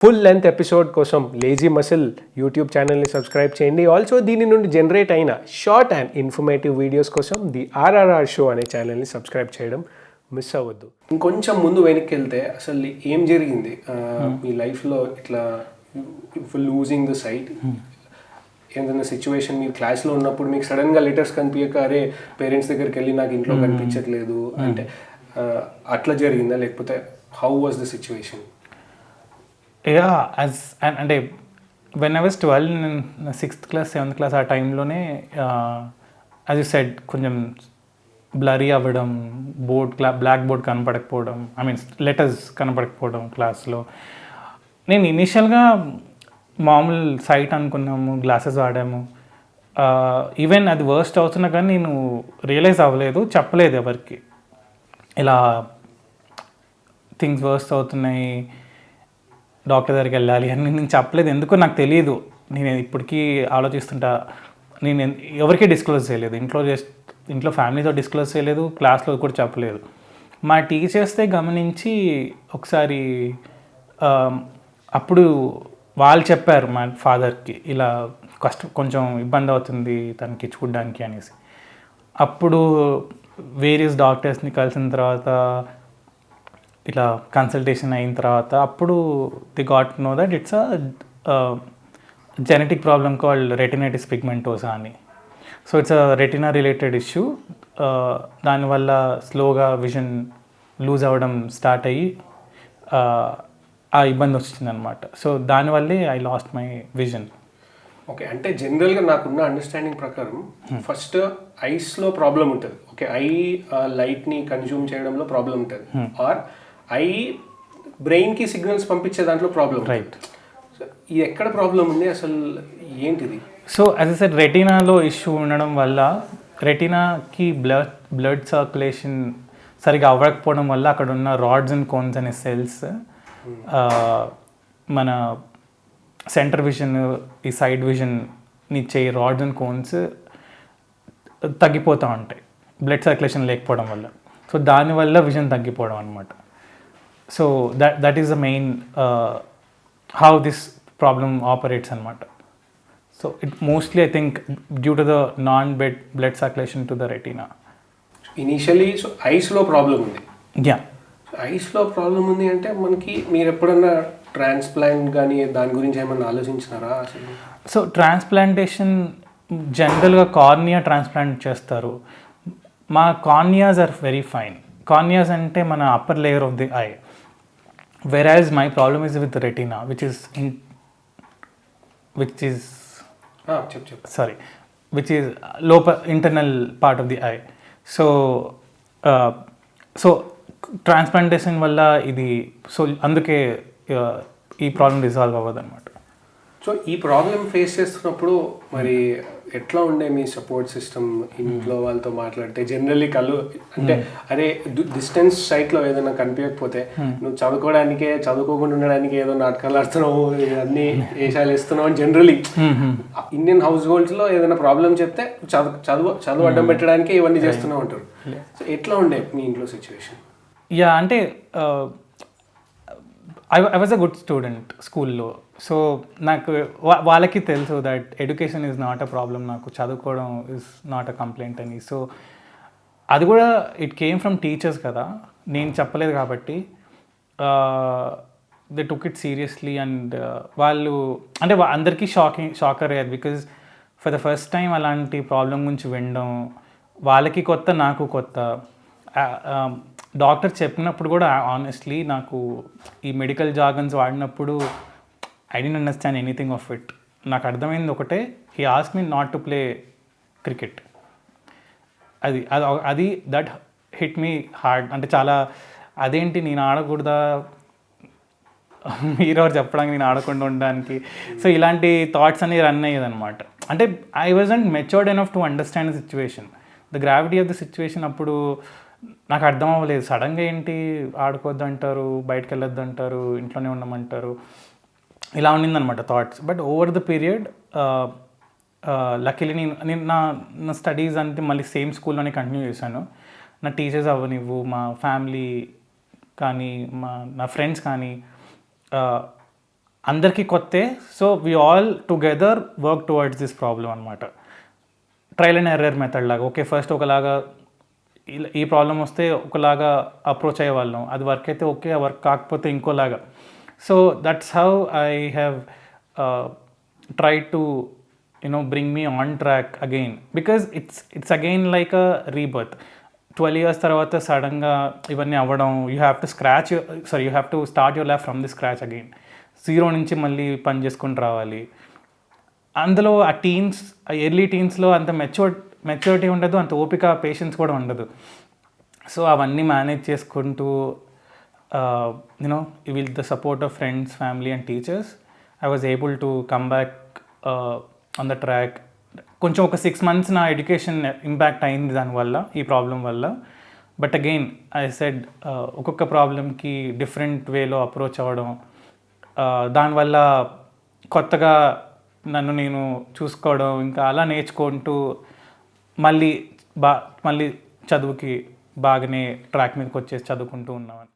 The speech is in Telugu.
ఫుల్ లెంత్ ఎపిసోడ్ కోసం లేజీ మసిల్ యూట్యూబ్ ఛానల్ని సబ్స్క్రైబ్ చేయండి. ఆల్సో దీని నుండి జనరేట్ అయిన షార్ట్ అండ్ ఇన్ఫర్మేటివ్ వీడియోస్ కోసం ది ఆర్ఆర్ఆర్ షో అనే ఛానల్ని సబ్స్క్రైబ్ చేయడం మిస్ అవ్వద్దు. ఇంకొంచెం ముందు వెనక్కి వెళ్తే అసలు ఏం జరిగింది మీ లైఫ్లో ఇట్లా లూజింగ్ ద సైట్? ఏదైనా సిచ్యువేషన్ మీరు క్లాస్లో ఉన్నప్పుడు మీకు సడన్గా లెటర్స్ కనిపించక అరే పేరెంట్స్ దగ్గరికి వెళ్ళి నాకు ఇంట్లో కనిపించట్లేదు అంటే అట్లా జరిగిందా, లేకపోతే హౌ వాజ్ ద సిచ్యువేషన్? అంటే when I was 12 6th class 7th class ఆ టైంలోనే యాజ్ యూ సెడ్ కొంచెం బ్లరీ అవ్వడం, బ్లాక్ బోర్డ్ కనపడకపోవడం, ఐ మీన్ లెటర్స్ కనపడకపోవడం క్లాస్లో. నేను ఇనీషియల్గా మామూలు సైట్ అనుకున్నాము, గ్లాసెస్ వాడాము. ఈవెన్ అది వర్స్ట్ అవుతున్నా కానీ నేను రియలైజ్ అవ్వలేదు, చెప్పలేదు ఎవరికి ఇలా థింగ్స్ వర్స్ట్ అవుతున్నాయి, డాక్టర్ దగ్గరికి వెళ్ళాలి అని నేను చెప్పలేదు. ఎందుకో నాకు తెలియదు. నేను ఇప్పటికీ ఆలోచిస్తుంటా, నేను ఎవరికీ డిస్క్లోజ్ చేయలేదు. ఇంట్లో ఫ్యామిలీతో డిస్క్లోజ్ చేయలేదు, క్లాస్లో కూడా చెప్పలేదు. మా టీచర్స్తే గమనించి ఒకసారి అప్పుడు వాళ్ళు చెప్పారు మా ఫాదర్కి, ఇలా కొంచెం ఇబ్బంది అవుతుంది తనకి చూడడానికి అనేసి. అప్పుడు వేరియస్ డాక్టర్స్ని కలిసిన తర్వాత, ఇట్లా కన్సల్టేషన్ అయిన తర్వాత అప్పుడు they got know that it's a genetic problem called retinitis pigmentosa అని. So it's a retina related issue. దానివల్ల స్లోగా విజన్ లూజ్ అవ్వడం స్టార్ట్ అయ్యి ఆ ఇబ్బంది వచ్చిందనమాట. సో దానివల్లే I lost my vision. Okay, అంటే జనరల్గా నాకున్న అండర్స్టాండింగ్ ప్రకారం ఫస్ట్ ఐస్లో ప్రాబ్లం ఉంటుంది. ఓకే, ఐ లైట్ని కన్జ్యూమ్ చేయడంలో ప్రాబ్లం ఉంటుంది, ఆర్ ఐ బ్రెయిన్కి సిగ్నల్స్ పంపించే దాంట్లో ప్రాబ్లం. రైట్. సో ఇది ఎక్కడ ప్రాబ్లం ఉంది అసలు, ఏంటిది? సో యాజ్ ఐ సెడ్ రెటీనాలో ఇష్యూ ఉండడం వల్ల రెటీనాకి బ్లడ్ సర్క్యులేషన్ సరిగా అవ్వకపోవడం వల్ల అక్కడ ఉన్న రాడ్స్ అండ్ కోన్స్ అనే సెల్స్ మన సెంటర్ విజన్, ఈ సైడ్ విజన్ని ఇచ్చే రాడ్స్ అండ్ కోన్స్ తగ్గిపోతూ ఉంటాయి బ్లడ్ సర్క్యులేషన్ లేకపోవడం వల్ల. సో దానివల్ల విజన్ తగ్గిపోవడం అనమాట. So that is the main how this problem operates అనమాట. So it mostly I think due to the blood circulation to the retina. Initially so ఐస్లో ప్రాబ్లం ఉంది. యా, ఐస్లో ప్రాబ్లం ఉంది అంటే మనకి మీరు ఎప్పుడన్నా ట్రాన్స్ప్లాంట్ కానీ దాని గురించి ఏమన్నా ఆలోచించినారా అసలు? సో ట్రాన్స్ప్లాంటేషన్ జనరల్గా కార్నియా ట్రాన్స్ప్లాంట్ చేస్తారు. మా corneas are very fine. Corneas అంటే మన upper layer of the eye, whereas my problem is with the retina, which is lower internal part of the eye. So transplantation వల్ల ఇది, సో అందుకే ఈ ప్రాబ్లం రిజాల్వ్ అవ్వదు అనమాట. సో ఈ ప్రాబ్లం ఫేస్ చేస్తున్నప్పుడు మరి ఎట్లా ఉండే మీ సపోర్ట్ సిస్టమ్? ఇంట్లో వాళ్ళతో మాట్లాడితే జనరల్లీ అంటే అరే డిస్టెన్స్ సైట్లో ఏదైనా కనిపించకపోతే నువ్వు చదువుకోకుండా ఉండడానికి ఏదో నాటకాలు ఆడుతున్నావు, అన్ని వేషాలు వేస్తున్నావు అని జనరల్లీ ఇండియన్ హౌస్ హోల్డ్స్లో ఏదైనా ప్రాబ్లం చెప్తే చదువు అడ్డం పెట్టడానికి ఇవన్నీ చేస్తూనే ఉంటారు. సో ఎట్లా ఉండే మీ ఇంట్లో సిచ్యువేషన్? యా, అంటే I was a good student స్కూల్లో. సో నాకు వాళ్ళకి తెలుసు that education is not a problem, నాకు చదువుకోవడం ఈజ్ నాట్ అ కంప్లైంట్ అని. సో అది కూడా ఇట్ కేమ్ ఫ్రమ్ టీచర్స్ కదా, నేను చెప్పలేదు కాబట్టి they took it seriously. And వాళ్ళు అంటే అందరికీ షాకర్ అయ్యారు, because for the first time అలాంటి ప్రాబ్లం గురించి వినడం వాళ్ళకి కొత్త, నాకు కొత్త. డాక్టర్ చెప్పినప్పుడు కూడా ఆనెస్ట్లీ నాకు ఈ మెడికల్ జార్గన్స్ వాడినప్పుడు I don't understand anything of it. నాకు అర్థమైంది ఒకటే, he asked me not to play cricket. అది దట్ హిట్ మీ హార్డ్. అంటే చాలా అదేంటి నేను ఆడకూడదా, మీరెవరు చెప్పడానికి నేను ఆడకుండా ఉండడానికి. సో ఇలాంటి థాట్స్ అనేవి రన్ అయ్యేదన్నమాట. అంటే I wasn't matured enough to understand the situation, the gravity of the situation. అప్పుడు నాకు అర్థం అవ్వలేదు, సడన్గా ఏంటి ఆడుకోవద్దు అంటారు, బయటకు వెళ్ళొద్దు అంటారు, ఇంట్లోనే ఉండమంటారు, ఇలా ఉండిందనమాట thoughts. But over the period luckily నేను నా స్టడీస్ అంటే మళ్ళీ సేమ్ స్కూల్లోనే కంటిన్యూ చేశాను. నా టీచర్స్ అవ్వనివ్వు, మా ఫ్యామిలీ కానీ నా ఫ్రెండ్స్ కానీ అందరికీ కొత్తే. So we all together work towards this problem అనమాట. ట్రయల్ అండ్ ఎర్రర్ మెథడ్ లాగా. ఓకే, ఫస్ట్ ఒకలాగా ఈ ప్రాబ్లం వస్తే ఒకలాగా అప్రోచ్ అయ్యేవాళ్ళం, అది వర్క్ అయితే ఓకే, వర్క్ కాకపోతే ఇంకోలాగా. So that's how I have try to bring me on track again, because it's again like a rebirth. 12 years తర్వాత సడన్గా ఇవన్నీ అవ్వడం, you have to start your life from the scratch again. Zero నుంచి మళ్ళీ పని చేసుకుని రావాలి. అందులో ఆ ఎర్లీ టీన్స్లో అంత మెచ్యూరిటీ ఉండదు, అంత ఓపిక పేషెన్స్ కూడా ఉండదు. సో అవన్నీ మేనేజ్ చేసుకుంటూ with the support of friends, family and teachers, I was able to come back on the track. కొంచెం ఒక 6 months నా ఎడ్యుకేషన్ ఇంపాక్ట్ అయింది దానివల్ల, ఈ ప్రాబ్లం వల్ల. బట్ అగైన్ ఐ సెడ్, ఒక్కొక్క ప్రాబ్లంకి డిఫరెంట్ వేలో అప్రోచ్ అవ్వడం, దానివల్ల కొత్తగా నన్ను నేను చూసుకోవడం, ఇంకా అలా నేర్చుకుంటూ మళ్ళీ చదువుకి బాగానే ట్రాక్ మీదకి వచ్చేసి చదువుకుంటూ ఉన్నాను.